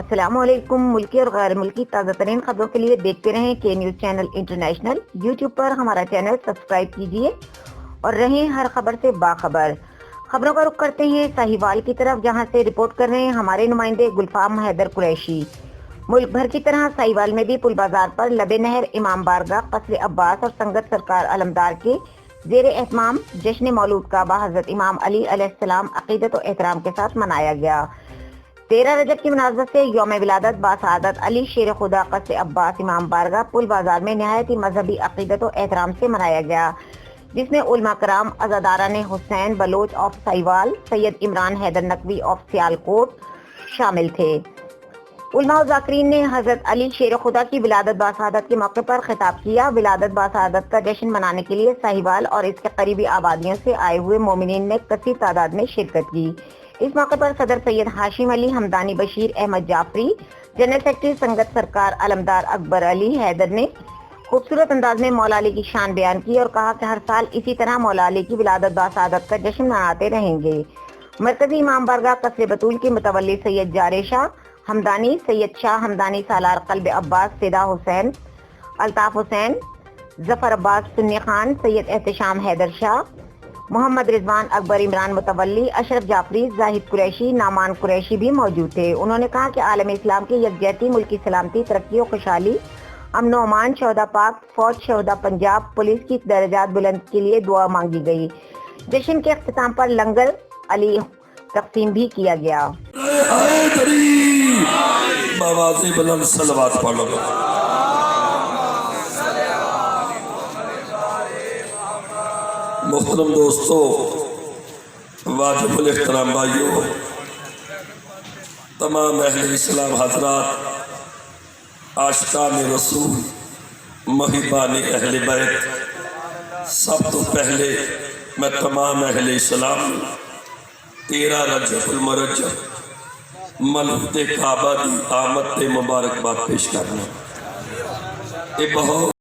अस्सलामुअलैकुम। मुल्की और गैर मुल्की ताज़ा तरीन खबरों के लिए देखते रहें के न्यूज़ चैनल इंटरनेशनल। यूट्यूब पर हमारा चैनल सब्सक्राइब कीजिए और रहें हर खबर से बाखबर। खबरों का रुख करते हैं साहिवाल की तरफ, जहां से रिपोर्ट कर रहे हैं हमारे नुमाइंदे गुलफाम हैदर कुरैशी। मुल्क भर की तरह साहिवाल में भी पुल बाजार पर लबे नहर इमाम बारगाह कस्र अब्बास और संगत सरकार अलमदार के जेर एहतमाम जश्न मौलूद का हज़रत इमाम अली अलैहिस्सलाम अकीदत और एहतराम के साथ मनाया गया। 13 रजब की मुनासबत से यौम विलादत बासआदत अली शेर खुदा कस्र अब्बास इमाम बारगाह पुल बाजार में नहायत ही मजहबी अकीदत और एहतराम से मनाया गया, जिसमें उलमा कराम, अज़ादारान हुसैन बलोच ऑफ साहिवाल, सैयद इमरान हैदर नकवी ऑफ सियालकोट शामिल थे। उलमा और ज़ाकिरीन ने हज़रत अली शेर खुदा की विलादत बासआदत के मौके पर खिताब किया। विलादत बासआदत का जश्न मनाने के लिए साहिवाल और इसके करीबी आबादियों से आए हुए मोमिनीन ने कसीर तादाद में शिरकत की। इस मौके पर सदर सैयद हाशिम अली हमदानी, बशीर अहमद जाफरी, जनरल सेक्रेटरी संगत सरकार अलमदार अकबर अली हैदर ने खूबसूरत अंदाज में मौला अली की शान बयान की और कहा कि हर साल इसी तरह मौला अली की विलादत बासआदत का जश्न मनाते रहेंगे। मरकजी इमाम बारगाह कस्र बतूल के मुतवल्ली सैयद जारे शाह हमदानी, सैयद शाह हमदानी सालार कल्ब अब्बास, फिदा हुसैन, अल्ताफ हुसैन, जफर अब्बास सुन्नी खान, सैयद एहतशाम हैदर शाह, मोहम्मद रिजवान अकबर इमरान मुतवल्ली, अशरफ जाफरी, जाहिद कुरैशी, नामान कुरैशी भी मौजूद थे। उन्होंने कहा कि आलम इस्लाम की यकजहती, मुल्की सलामती, तरक्की और खुशहाली, अमन व अमान, शहदा पाक फौज, शहदा पंजाब पुलिस की दर्जात बुलंद के लिए दुआ मांगी गई। जश्न के अख्तिताम पर लंगर अली तकसीम भी किया गया। बुलंद सलवात पढ़ो। मोहतरम दोस्तों, वाजिबुल एहतराम भाइयों, तमाम अहले इस्लाम हजरात, आशिकान रसूल, महिबानी अहले बैत, सब तो पहले मैं तमाम अहले इस्लाम 13 रजब मुरज्जब मलूद काबा दी आमद ते मुबारकबाद पेश करना। ये बहुत